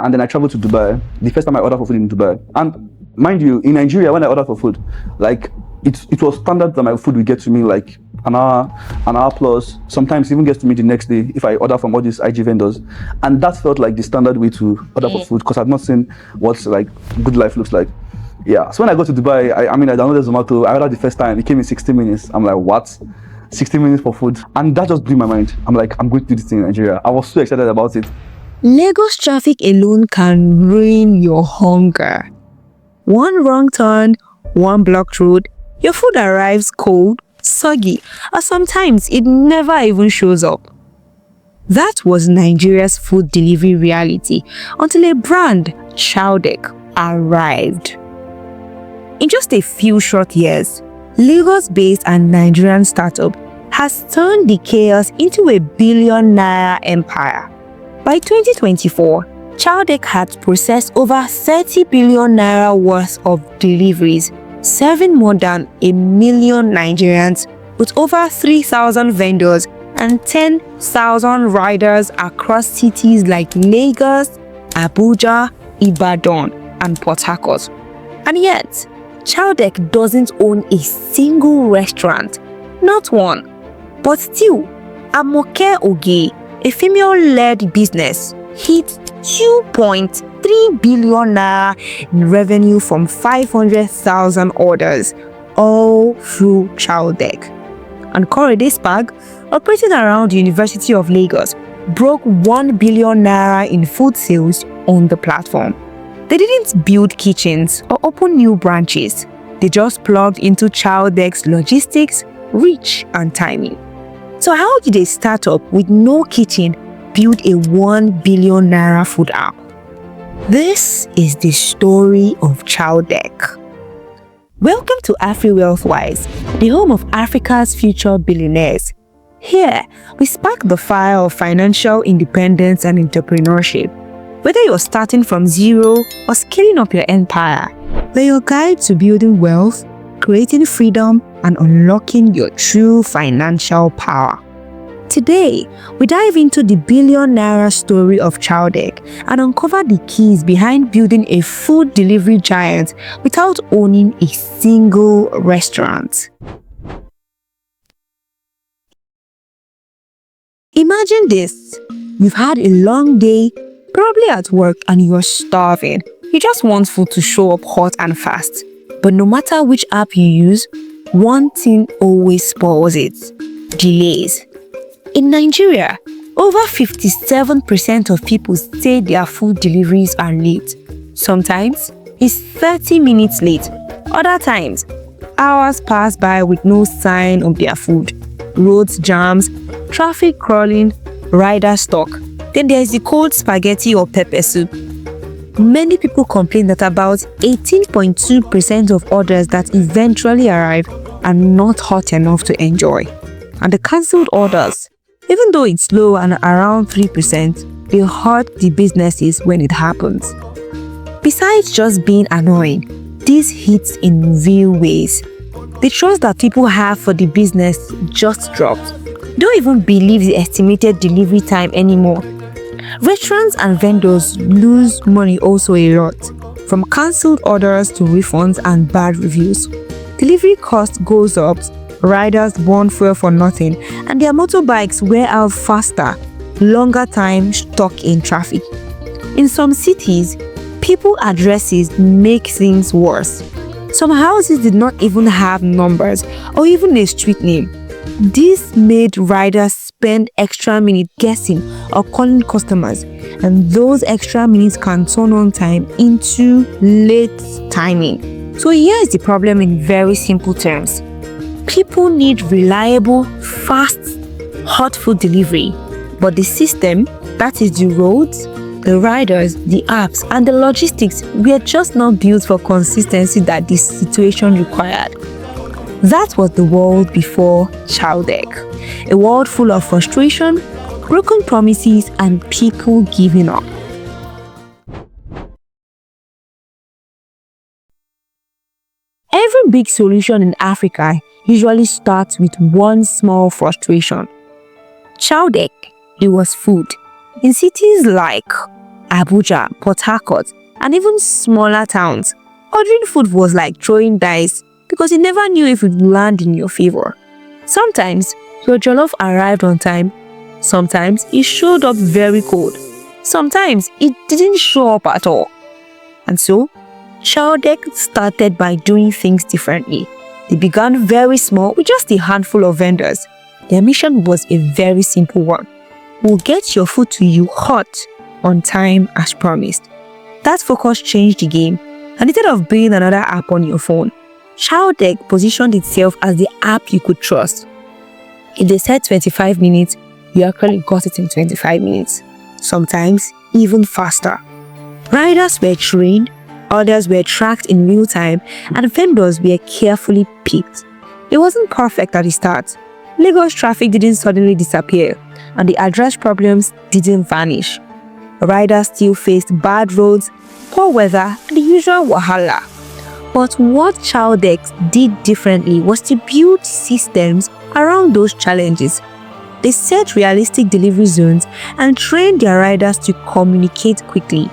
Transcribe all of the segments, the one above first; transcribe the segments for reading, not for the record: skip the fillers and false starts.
And then I traveled to Dubai. The first time I ordered for food in Dubai. And mind you, in Nigeria, when I ordered for food, like it was standard that my food would get to me like an hour plus. Sometimes even gets to me the next day if I order from all these IG vendors. And that felt like the standard way to order for food because I've not seen what like good life looks like. Yeah. So when I go to Dubai, I downloaded Zomato. I ordered the first time. It came in 60 minutes. I'm like, what? 60 minutes for food? And that just blew my mind. I'm like, I'm going to do this thing in Nigeria. I was so excited about it. Lagos traffic alone can ruin your hunger. One wrong turn, one blocked road, your food arrives cold, soggy, or sometimes it never even shows up. That was Nigeria's food delivery reality until a brand, Chowdeck, arrived. In just a few short years, Lagos-based and Nigerian startup has turned the chaos into a billion-naira empire. By 2024, Chowdeck had processed over 30 billion naira worth of deliveries, serving more than 1 million Nigerians with over 3,000 vendors and 10,000 riders across cities like Lagos, Abuja, Ibadan, and Port Harcourt. And yet, Chowdeck doesn't own a single restaurant, not one. But still, Amoke Oge, a female-led business, hit 2.3 billion naira in revenue from 500,000 orders, all through Chowdeck. And Korede Spag, operating around the University of Lagos, broke 1 billion naira in food sales on the platform. They didn't build kitchens or open new branches. They just plugged into Chowdeck's logistics, reach, and timing. So how did a startup with no kitchen build a 1 billion naira food app? This is the story of Chowdeck. Welcome to AfriwealthWise, the home of Africa's future billionaires. Here, we spark the fire of financial independence and entrepreneurship. Whether you're starting from zero or scaling up your empire, we're your guide to building wealth, creating freedom, and unlocking your true financial power. Today, we dive into the billion-naira story of Chowdeck and uncover the keys behind building a food delivery giant without owning a single restaurant. Imagine this. You've had a long day, probably at work, and you're starving. You just want food to show up hot and fast. But no matter which app you use, one thing always spoils it: delays. In Nigeria, over 57% of people say their food deliveries are late. Sometimes, it's 30 minutes late. Other times, hours pass by with no sign of their food. Roads jams, traffic crawling, rider stuck. Then there's the cold spaghetti or pepper soup. Many people complain that about 18.2% of orders that eventually arrive are not hot enough to enjoy. And the cancelled orders, even though it's low and around 3%, they hurt the businesses when it happens. Besides just being annoying, this hits in real ways. The trust that people have for the business just dropped. Don't even believe the estimated delivery time anymore. Restaurants and vendors lose money also a lot, from cancelled orders to refunds and bad reviews. Delivery cost goes up, riders burn fuel for nothing, and their motorbikes wear out faster, longer time stuck in traffic. In some cities, people addresses make things worse. Some houses did not even have numbers or even a street name. This made riders spend extra minutes guessing or calling customers, and those extra minutes can turn on time into late timing. So here is the problem in very simple terms. People need reliable, fast, hot food delivery, but the system, that is the roads, the riders, the apps, and the logistics were just not built for consistency that this situation required. That was the world before Chowdeck, a world full of frustration, broken promises, and people giving up. Every big solution in Africa usually starts with one small frustration. Chowdeck, it was food. In cities like Abuja, Port Harcourt, and even smaller towns, ordering food was like throwing dice because you never knew if it would land in your favor. Sometimes your jollof arrived on time, sometimes it showed up very cold, sometimes it didn't show up at all. And so, Chowdeck started by doing things differently. They began very small with just a handful of vendors. Their mission was a very simple one. We'll get your food to you hot, on time as promised. That focus changed the game, and instead of being another app on your phone, Chowdeck positioned itself as the app you could trust. If they said 25 minutes, you actually got it in 25 minutes. Sometimes even faster. Riders were trained, orders were tracked in real time, and vendors were carefully picked. It wasn't perfect at the start. Lagos traffic didn't suddenly disappear, and the address problems didn't vanish. Riders still faced bad roads, poor weather, and the usual wahala. But what Chowdeck did differently was to build systems around those challenges. They set realistic delivery zones and trained their riders to communicate quickly.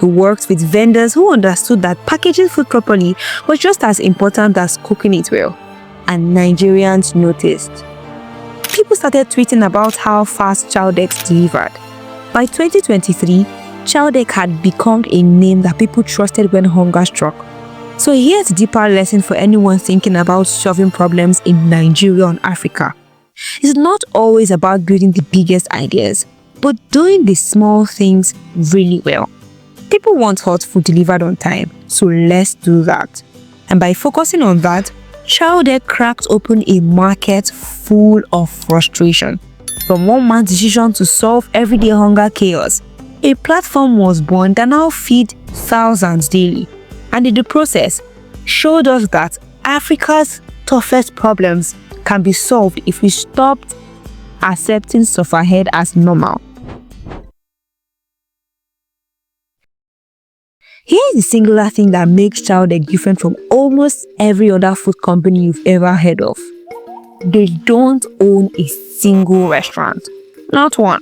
They worked with vendors who understood that packaging food properly was just as important as cooking it well. And Nigerians noticed. People started tweeting about how fast Chowdeck delivered. By 2023, Chowdeck had become a name that people trusted when hunger struck. So here's a deeper lesson for anyone thinking about solving problems in Nigeria and Africa. It's not always about building the biggest ideas, but doing the small things really well. People want hot food delivered on time, so let's do that. And by focusing on that, Chowdeck cracked open a market full of frustration. From one man's decision to solve everyday hunger chaos, a platform was born that now feeds thousands daily. And in the process, showed us that Africa's toughest problems can be solved if we stopped accepting sufferhead as normal. Here's the singular thing that makes Chowdeck different from almost every other food company you've ever heard of. They don't own a single restaurant. Not one.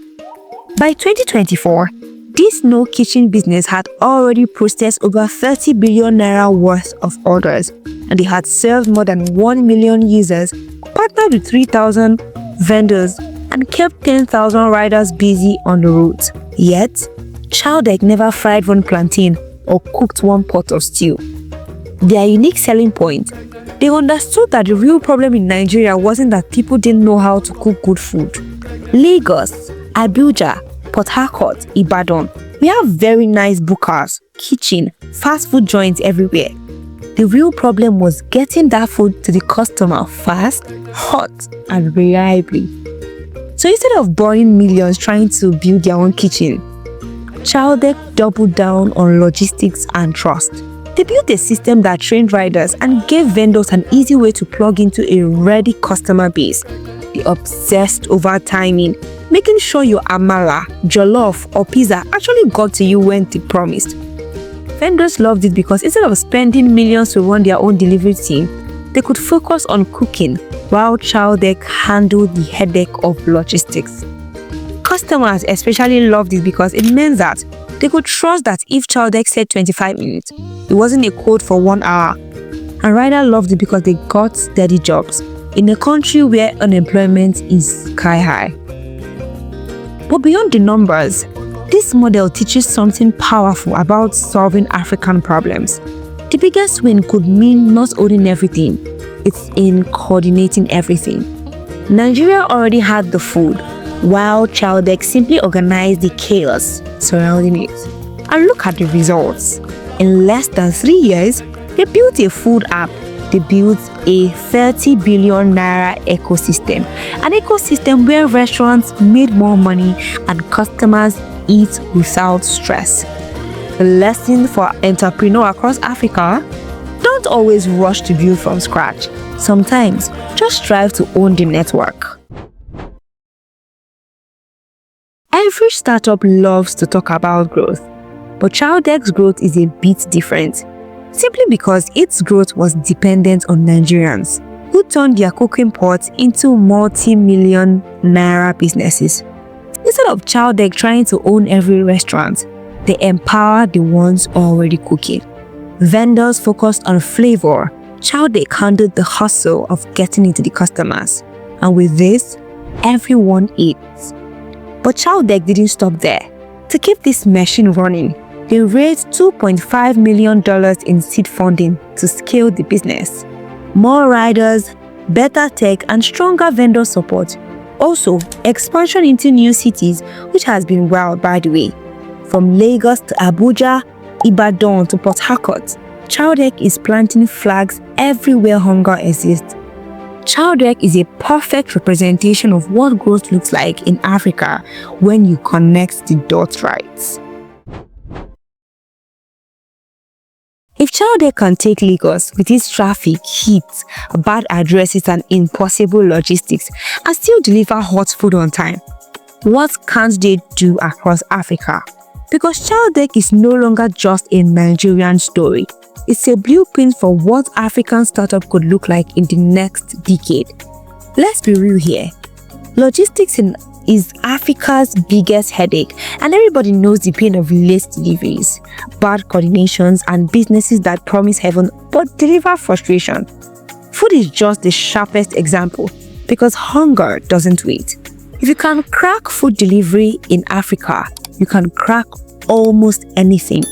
By 2024, this no kitchen business had already processed over 30 billion naira worth of orders, and they had served more than 1 million users, partnered with 3,000 vendors, and kept 10,000 riders busy on the route. Yet, Chowdeck never fried one plantain or cooked one pot of stew. Their unique selling point: they understood that the real problem in Nigeria wasn't that people didn't know how to cook good food. Lagos, Abuja, Port Harcourt, Ibadan, we have very nice bukas, kitchen, fast food joints everywhere. The real problem was getting that food to the customer fast, hot, and reliably. So instead of burning millions trying to build their own kitchen, Chowdeck doubled down on logistics and trust. They built a system that trained riders and gave vendors an easy way to plug into a ready customer base. They obsessed over timing, making sure your amala, jollof, or pizza actually got to you when they promised. Vendors loved it because instead of spending millions to run their own delivery team, they could focus on cooking while Chowdeck handled the headache of logistics. Customers especially loved it because it meant that they could trust that if Chowdeck said 25 minutes, it wasn't a code for 1 hour. And riders loved it because they got steady jobs in a country where unemployment is sky high. But beyond the numbers, this model teaches something powerful about solving African problems. The biggest win could mean not owning everything, it's in coordinating everything. Nigeria already had the food, while Chowdeck simply organized the chaos surrounding it. And look at the results. In less than 3 years, they built a food app. They built a 30 billion naira ecosystem. An ecosystem where restaurants made more money and customers eat without stress. The lesson for entrepreneurs across Africa: don't always rush to build from scratch. Sometimes, just strive to own the network. Every startup loves to talk about growth, but Chowdeck's growth is a bit different, simply because its growth was dependent on Nigerians, who turned their cooking pots into multi-million naira businesses. Instead of Chowdeck trying to own every restaurant, They empower the ones already cooking. Vendors focused on flavor. Chowdeck handled the hustle of getting it to the customers. And with this, everyone eats. But Chowdeck didn't stop there. To keep this machine running, they raised $2.5 million in seed funding to scale the business. More riders, better tech, and stronger vendor support. Also, expansion into new cities, which has been wild, by the way. From Lagos to Abuja, Ibadan to Port Harcourt, Chowdeck is planting flags everywhere hunger exists. Chowdeck is a perfect representation of what growth looks like in Africa when you connect the dots right. If Chowdeck can take Lagos with its traffic, heat, bad addresses and impossible logistics and still deliver hot food on time, what can't they do across Africa? Because Chowdeck is no longer just a Nigerian story. It's a blueprint for what African startup could look like in the next decade. Let's be real here. Logistics is Africa's biggest headache, and everybody knows the pain of late deliveries, bad coordinations, and businesses that promise heaven but deliver frustration. Food is just the sharpest example because hunger doesn't wait. If you can crack food delivery in Africa, you can crack almost anything.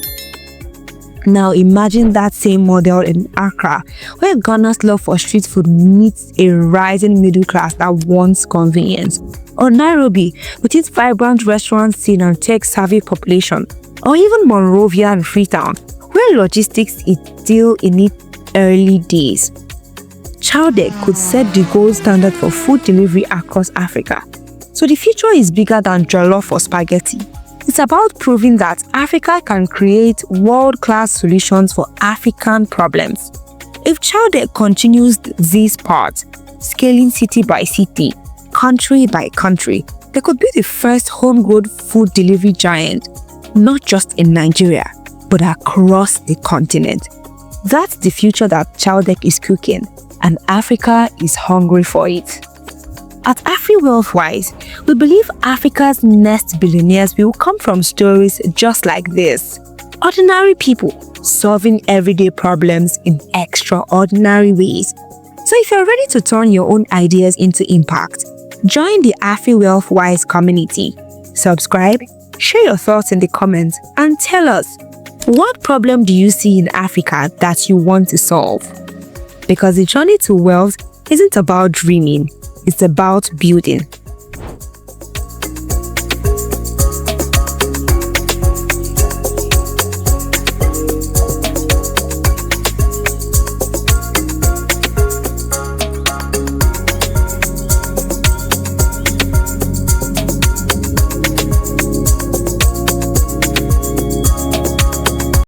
Now imagine that same model in Accra, where Ghana's love for street food meets a rising middle class that wants convenience. Or Nairobi, with its vibrant restaurant scene and tech-savvy population. Or even Monrovia and Freetown, where logistics is still in its early days. Chowdeck could set the gold standard for food delivery across Africa. So the future is bigger than jollof or spaghetti. It's about proving that Africa can create world-class solutions for African problems. If Chowdeck continues this path, scaling city by city, country by country, they could be the first homegrown food delivery giant, not just in Nigeria, but across the continent. That's the future that Chowdeck is cooking, and Africa is hungry for it. At AfriwealthWise, we believe Africa's next billionaires will come from stories just like this. Ordinary people solving everyday problems in extraordinary ways. So if you're ready to turn your own ideas into impact, join the AfriwealthWise community. Subscribe, share your thoughts in the comments, and tell us, what problem do you see in Africa that you want to solve? Because the journey to wealth isn't about dreaming, it's about building.